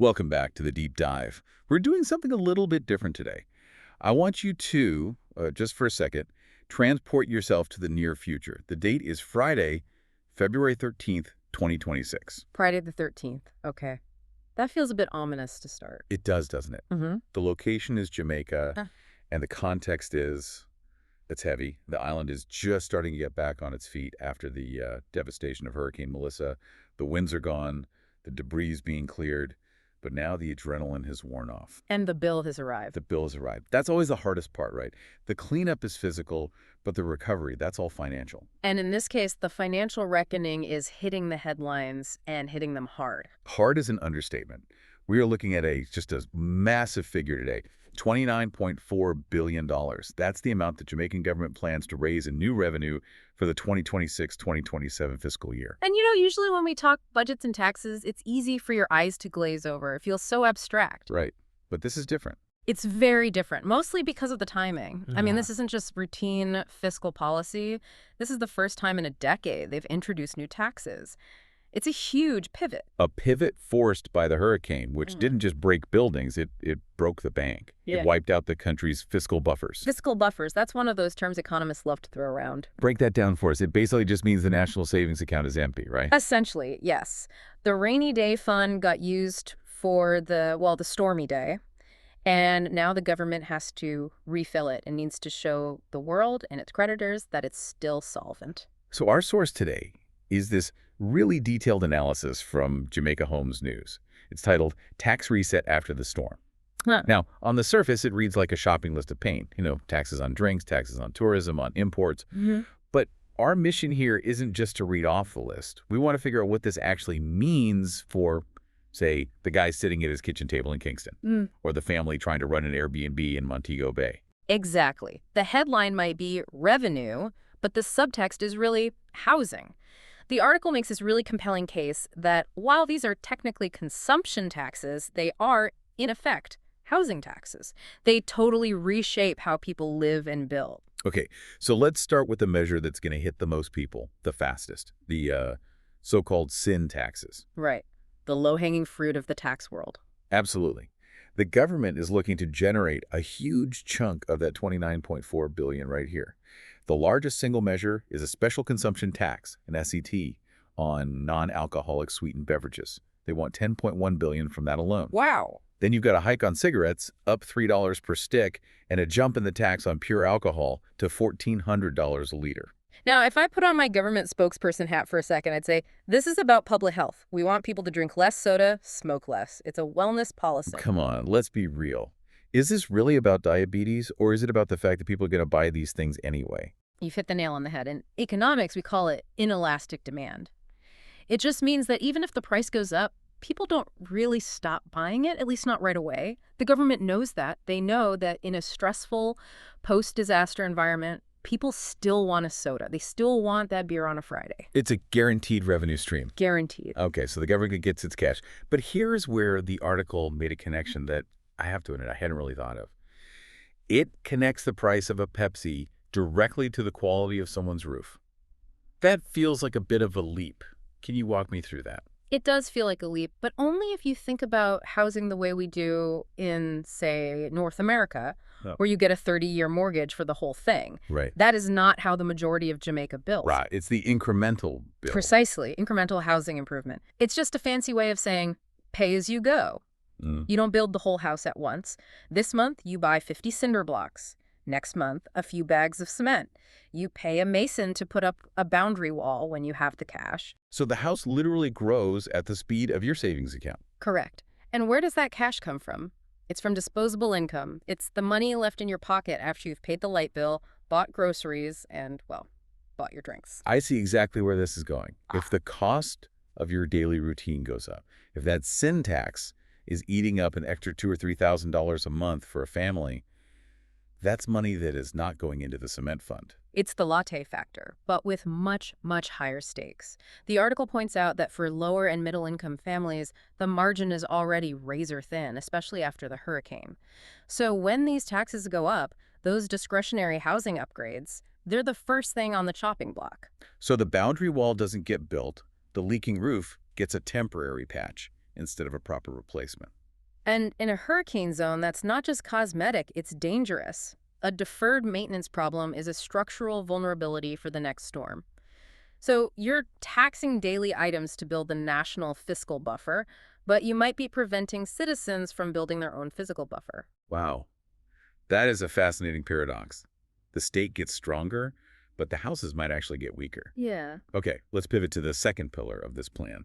Welcome back to the deep dive. We're doing something a little bit different today. I want you to, just for a second, transport yourself to the near future. The date is Friday, February 13th, 2026. Friday the 13th. Okay. That feels a bit ominous to start. It does, doesn't it? Mm-hmm. The location is Jamaica, and the context is it's heavy. The island is just starting to get back on its feet after the devastation of Hurricane Melissa. The winds are gone, the debris is being cleared, but now the adrenaline has worn off. And the bill has arrived. The bill has arrived. That's always the hardest part, right? The cleanup is physical, but the recovery, that's all financial. And in this case, the financial reckoning is hitting the headlines and hitting them hard. Hard is an understatement. We are looking at just a massive figure today, $29.4 billion. That's the amount the Jamaican government plans to raise in new revenue for the 2026-2027 fiscal year. And usually when we talk budgets and taxes, it's easy for your eyes to glaze over. It feels so abstract. Right. But this is different. It's very different, mostly because of the timing. I mean, this isn't just routine fiscal policy. This is the first time in a decade they've introduced new taxes. It's a huge pivot. A pivot forced by the hurricane, which didn't just break buildings, it broke the bank. Yeah. It wiped out the country's fiscal buffers. Fiscal buffers, that's one of those terms economists love to throw around. Break that down for us. It basically just means the national savings account is empty, right? Essentially, yes. The rainy day fund got used for the stormy day. And now the government has to refill it and needs to show the world and its creditors that it's still solvent. So our source today is this really detailed analysis from Jamaica Homes News. It's titled Tax Reset After the Storm. Now, on the surface, it reads like a shopping list of pain. Taxes on drinks, taxes on tourism, on imports. But our mission here isn't just to read off the list. We want to figure out what this actually means for, say, the guy sitting at his kitchen table in Kingston, or the family trying to run an Airbnb in Montego Bay. Exactly. The headline might be revenue, but the subtext is really housing. The article makes this really compelling case that while these are technically consumption taxes, they are, in effect, housing taxes. They totally reshape how people live and build. Okay, so let's start with the measure that's going to hit the most people the fastest, the so-called sin taxes. Right. The low-hanging fruit of the tax world. Absolutely. The government is looking to generate a huge chunk of that $29.4 billion right here. The largest single measure is a special consumption tax, an SET, on non-alcoholic sweetened beverages. They want $10.1 billion from that alone. Wow. Then you've got a hike on cigarettes, up $3 per stick, and a jump in the tax on pure alcohol to $1,400 a liter. Now, if I put on my government spokesperson hat for a second, I'd say, this is about public health. We want people to drink less soda, smoke less. It's a wellness policy. Come on, let's be real. Is this really about diabetes, or is it about the fact that people are going to buy these things anyway? You've hit the nail on the head. In economics, we call it inelastic demand. It just means that even if the price goes up, people don't really stop buying it, at least not right away. The government knows that. They know that in a stressful post-disaster environment, people still want a soda. They still want that beer on a Friday. It's a guaranteed revenue stream. Guaranteed. Okay, so the government gets its cash. But here's where the article made a connection that I have to admit I hadn't really thought of. It connects the price of a Pepsi directly to the quality of someone's roof. That feels like a bit of a leap. Can you walk me through that? It does feel like a leap, but only if you think about housing the way we do in, say, North America, where you get a 30-year mortgage for the whole thing. Right. That is not how the majority of Jamaica builds. Right. It's the incremental bill. Precisely. Incremental housing improvement. It's just a fancy way of saying pay as you go. You don't build the whole house at once. This month, you buy 50 cinder blocks. Next month, a few bags of cement. You pay a mason to put up a boundary wall when you have the cash. So the house literally grows at the speed of your savings account. Correct. And where does that cash come from? It's from disposable income. It's the money left in your pocket after you've paid the light bill, bought groceries, and, bought your drinks. I see exactly where this is going. If the cost of your daily routine goes up, if that sin tax is eating up an extra $2,000 or $3,000 a month for a family, that's money that is not going into the cement fund. It's the latte factor, but with much, much higher stakes. The article points out that for lower and middle-income families, the margin is already razor-thin, especially after the hurricane. So when these taxes go up, those discretionary housing upgrades, they're the first thing on the chopping block. So the boundary wall doesn't get built, the leaking roof gets a temporary patch. instead of a proper replacement. And in a hurricane zone, that's not just cosmetic, it's dangerous. A deferred maintenance problem is a structural vulnerability for the next storm. So you're taxing daily items to build the national fiscal buffer, but you might be preventing citizens from building their own physical buffer. Wow. That is a fascinating paradox. The state gets stronger, but the houses might actually get weaker. Yeah. Okay, let's pivot to the second pillar of this plan,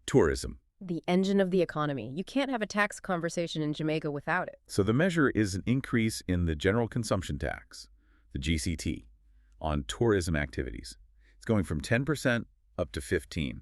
tourism. The engine of the economy. You can't have a tax conversation in Jamaica without it. So the measure is an increase in the general consumption tax, the GCT, on tourism activities. It's going from 10% up to 15%.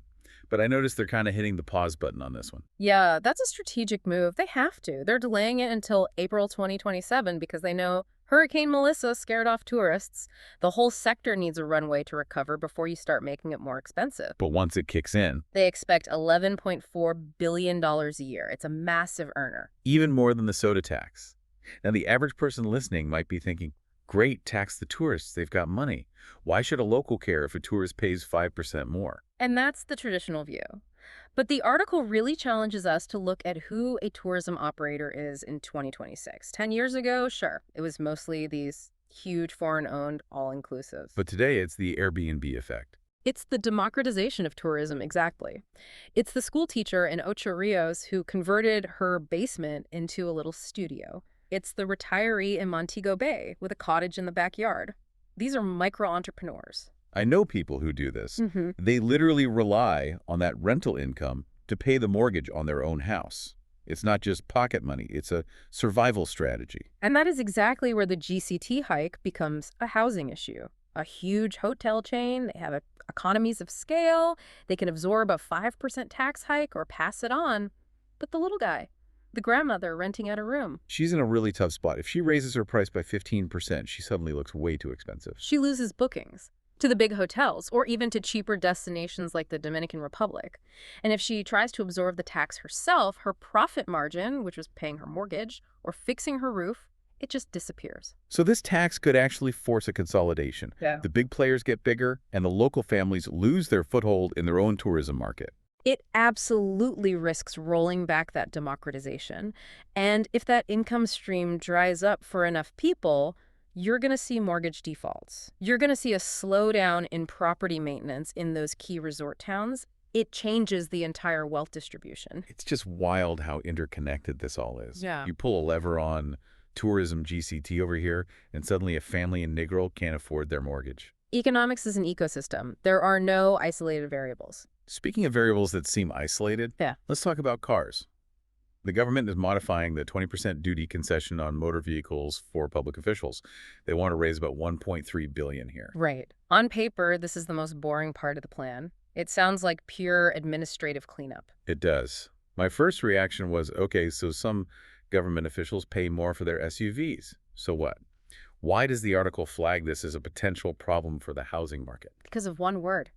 But I noticed they're kind of hitting the pause button on this one. Yeah, that's a strategic move. They have to. They're delaying it until April 2027 because they know Hurricane Melissa scared off tourists. The whole sector needs a runway to recover before you start making it more expensive. But once it kicks in, They expect $11.4 billion a year. It's a massive earner. even more than the soda tax. Now, the average person listening might be thinking, great, tax the tourists, they've got money. Why should a local care if a tourist pays 5% more? And that's the traditional view. But the article really challenges us to look at who a tourism operator is in 2026. 10 years ago, sure, it was mostly these huge foreign-owned all-inclusives. But today, it's the Airbnb effect. It's the democratization of tourism, exactly. It's the school teacher in Ocho Rios who converted her basement into a little studio. It's the retiree in Montego Bay with a cottage in the backyard. These are micro-entrepreneurs. I know people who do this. Mm-hmm. They literally rely on that rental income to pay the mortgage on their own house. It's not just pocket money, it's a survival strategy. And that is exactly where the GCT hike becomes a housing issue. A huge hotel chain, they have economies of scale, they can absorb a 5% tax hike or pass it on. But the little guy, the grandmother renting out a room, She's in a really tough spot. If she raises her price by 15%, she suddenly looks way too expensive. she loses bookings to the big hotels or even to cheaper destinations like the Dominican Republic. And if she tries to absorb the tax herself, her profit margin, which was paying her mortgage or fixing her roof, it just disappears. So this tax could actually force a consolidation. Yeah. The big players get bigger, and the local families lose their foothold in their own tourism market. It absolutely risks rolling back that democratization. And if that income stream dries up for enough people, you're going to see mortgage defaults. You're going to see a slowdown in property maintenance in those key resort towns. It changes the entire wealth distribution. It's just wild how interconnected this all is. Yeah. You pull a lever on tourism GCT over here, and suddenly a family in Negril can't afford their mortgage. Economics is an ecosystem. There are no isolated variables. Speaking of variables that seem isolated, Yeah. let's talk about cars. The government is modifying the 20% duty concession on motor vehicles for public officials. They want to raise about $1.3 billion here. Right. On paper, this is the most boring part of the plan. It sounds like pure administrative cleanup. It does. My first reaction was, okay, so some government officials pay more for their SUVs. So what? Why does the article flag this as a potential problem for the housing market? Because of one word: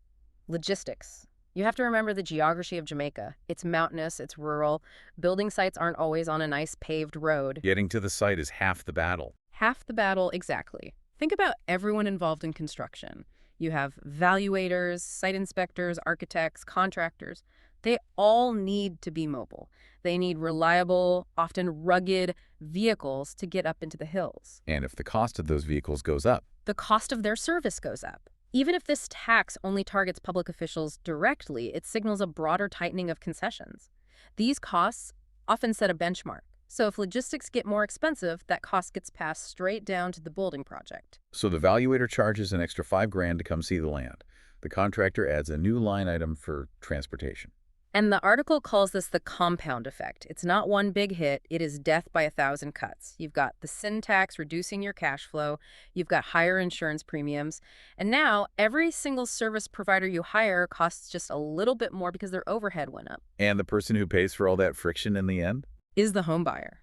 logistics. You have to remember the geography of Jamaica. It's mountainous, it's rural. Building sites aren't always on a nice paved road. Getting to the site is half the battle. Half the battle, exactly. Think about everyone involved in construction. You have valuators, site inspectors, architects, contractors. They all need to be mobile. They need reliable, often rugged vehicles to get up into the hills. And if the cost of those vehicles goes up, The cost of their service goes up. Even if this tax only targets public officials directly, it signals a broader tightening of concessions. These costs often set a benchmark. So if logistics get more expensive, that cost gets passed straight down to the building project. so the valuator charges an extra $5,000 to come see the land. The contractor adds a new line item for transportation. And the article calls this the compound effect. It's not one big hit, it is death by 1,000 cuts. You've got the sin tax reducing your cash flow, you've got higher insurance premiums, and now every single service provider you hire costs just a little bit more because their overhead went up. And the person who pays for all that friction in the end? Is the home buyer.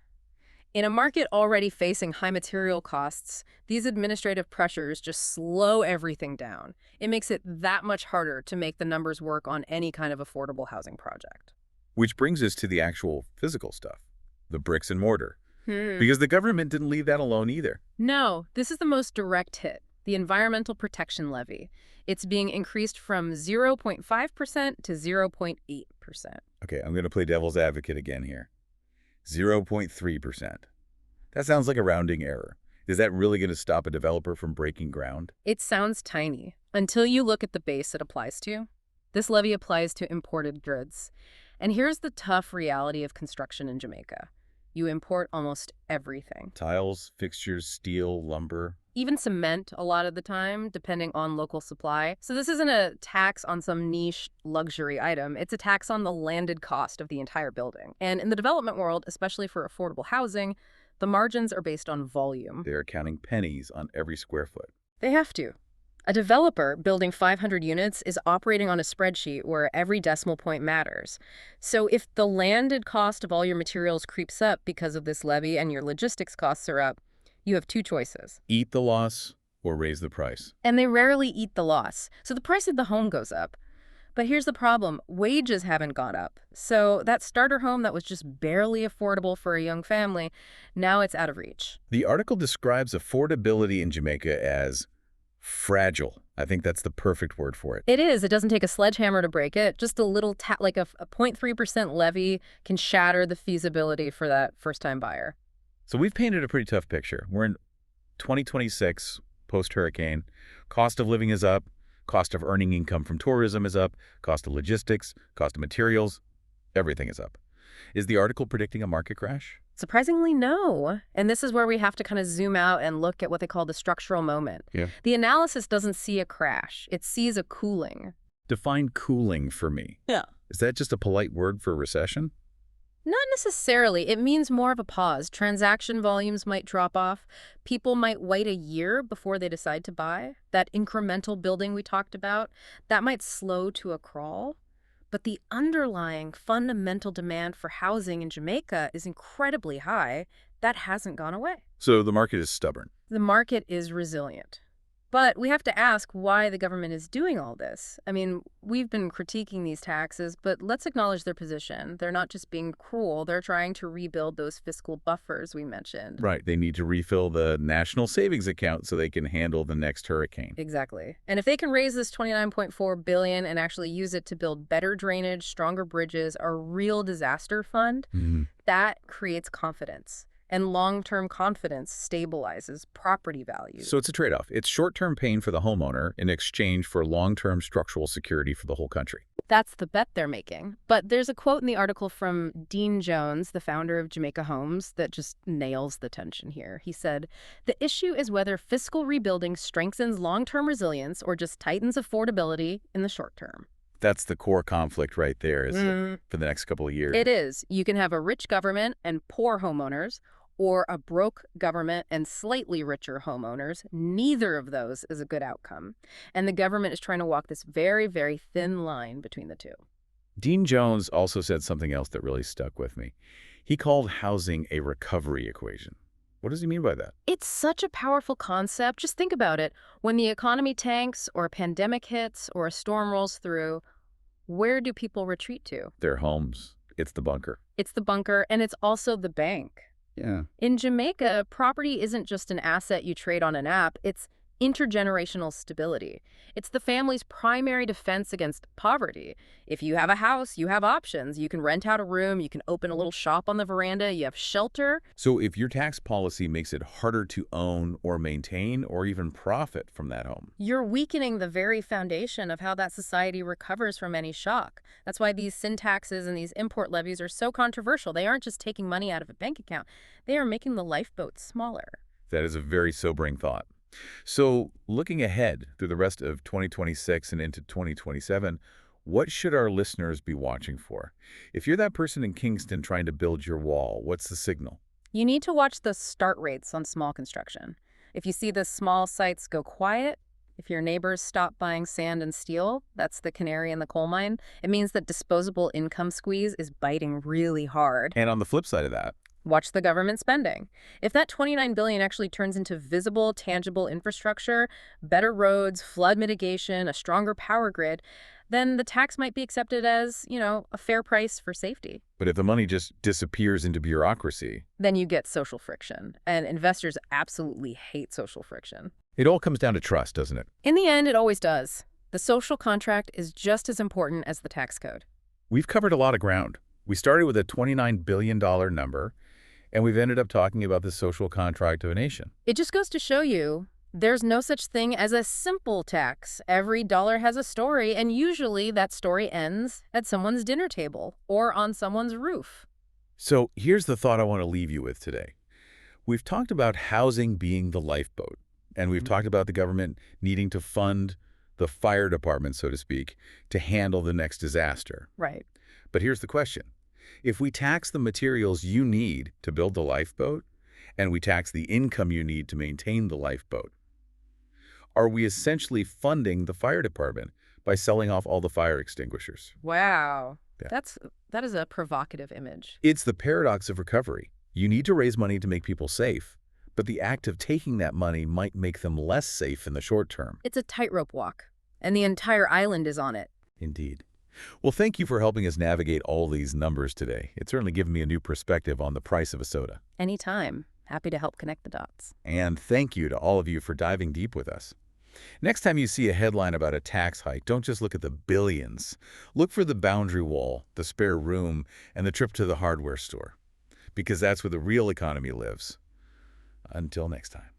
In a market already facing high material costs, these administrative pressures just slow everything down. It makes it that much harder to make the numbers work on any kind of affordable housing project. Which brings us to the actual physical stuff, the bricks and mortar. Because the government didn't leave that alone either. No, this is the most direct hit, the Environmental Protection Levy. It's being increased from 0.5% to 0.8%. Okay, I'm going to play devil's advocate again here. 0.3%. That sounds like a rounding error. Is that really going to stop a developer from breaking ground? It sounds tiny until you look at the base it applies to. This levy applies to imported goods. And here's the tough reality of construction in Jamaica. You import almost everything. Tiles, fixtures, steel, lumber. Even cement a lot of the time, depending on local supply. So this isn't a tax on some niche luxury item. It's a tax on the landed cost of the entire building. And in the development world, especially for affordable housing, the margins are based on volume. They're counting pennies on every square foot. They have to. A developer building 500 units is operating on a spreadsheet where every decimal point matters. So if the landed cost of all your materials creeps up because of this levy and your logistics costs are up, you have two choices. Eat the loss or raise the price. And they rarely eat the loss. So the price of the home goes up. But here's the problem. Wages haven't gone up. So that starter home that was just barely affordable for a young family, now it's out of reach. The article describes affordability in Jamaica as fragile. I think that's the perfect word for it. It is. It doesn't take a sledgehammer to break it. Just a little like a 0.3% levy can shatter the feasibility for that first-time buyer. So we've painted a pretty tough picture. We're in 2026, post-hurricane. Cost of living is up. Cost of earning income from tourism is up. Cost of logistics, cost of materials, everything is up. Is the article predicting a market crash? Surprisingly, no. And this is where we have to kind of zoom out and look at what they call the structural moment. Yeah. The analysis doesn't see a crash. It sees a cooling. Define cooling for me. Yeah. Is that just a polite word for recession? Not necessarily. It means more of a pause. Transaction volumes might drop off. People might wait a year before they decide to buy. That incremental building we talked about, that might slow to a crawl. But the underlying fundamental demand for housing in Jamaica is incredibly high. That hasn't gone away. So the market is stubborn. The market is resilient. But we have to ask why the government is doing all this. I mean, we've been critiquing these taxes, but let's acknowledge their position. They're not just being cruel. They're trying to rebuild those fiscal buffers we mentioned. Right. They need to refill the national savings account so they can handle the next hurricane. Exactly. And if they can raise this $29.4 billion and actually use it to build better drainage, stronger bridges, a real disaster fund, that creates confidence. And long-term confidence stabilizes property values. So it's a trade-off. It's short-term pain for the homeowner in exchange for long-term structural security for the whole country. That's the bet they're making. But there's a quote in the article from Dean Jones, the founder of Jamaica Homes, that just nails the tension here. He said, "The issue is whether fiscal rebuilding strengthens long-term resilience or just tightens affordability in the short term." That's the core conflict right there for the next couple of years. It is. You can have a rich government and poor homeowners, or a broke government and slightly richer homeowners. Neither of those is a good outcome. And the government is trying to walk this very, very thin line between the two. Dean Jones also said something else that really stuck with me. He called housing a recovery equation. What does he mean by that? It's such a powerful concept. Just think about it. When the economy tanks or a pandemic hits or a storm rolls through, where do people retreat to? Their homes. It's the bunker. It's the bunker, and it's also the bank. Yeah. In Jamaica, property isn't just an asset you trade on an app. It's intergenerational stability. It's the family's primary defense against poverty. If you have a house, you have options. You can rent out a room. You can open a little shop on the veranda. You have shelter. So if your tax policy makes it harder to own or maintain or even profit from that home, you're weakening the very foundation of how that society recovers from any shock. That's why these sin taxes and these import levies are so controversial. They aren't just taking money out of a bank account. They are making the lifeboat smaller. that is a very sobering thought. So looking ahead through the rest of 2026 and into 2027, what should our listeners be watching for? If you're that person in Kingston trying to build your wall, what's the signal? You need to watch the start rates on small construction. If you see the small sites go quiet, if your neighbors stop buying sand and steel, that's the canary in the coal mine. It means that disposable income squeeze is biting really hard. And on the flip side of that, watch the government spending. If that $29 billion actually turns into visible, tangible infrastructure, better roads, flood mitigation, a stronger power grid, then the tax might be accepted as, a fair price for safety. but if the money just disappears into bureaucracy, Then you get social friction. And investors absolutely hate social friction. it all comes down to trust, doesn't it? In the end, it always does. The social contract is just as important as the tax code. We've covered a lot of ground. We started with a $29 billion number, and we've ended up talking about the social contract of a nation. It just goes to show you there's no such thing as a simple tax. Every dollar has a story, and usually that story ends at someone's dinner table or on someone's roof. So here's the thought I want to leave you with today. We've talked about housing being the lifeboat, and we've talked about the government needing to fund the fire department, so to speak, to handle the next disaster. Right. But here's the question. If we tax the materials you need to build the lifeboat, and we tax the income you need to maintain the lifeboat, are we essentially funding the fire department by selling off all the fire extinguishers? Wow. Yeah. That is a provocative image. It's the paradox of recovery. You need to raise money to make people safe, but the act of taking that money might make them less safe in the short term. It's a tightrope walk, and the entire island is on it. Indeed. Well, thank you for helping us navigate all these numbers today. It's certainly given me a new perspective on the price of a soda. Anytime. Happy to help connect the dots. And thank you to all of you for diving deep with us. Next time you see a headline about a tax hike, don't just look at the billions. Look for the boundary wall, the spare room, and the trip to the hardware store. Because that's where the real economy lives. Until next time.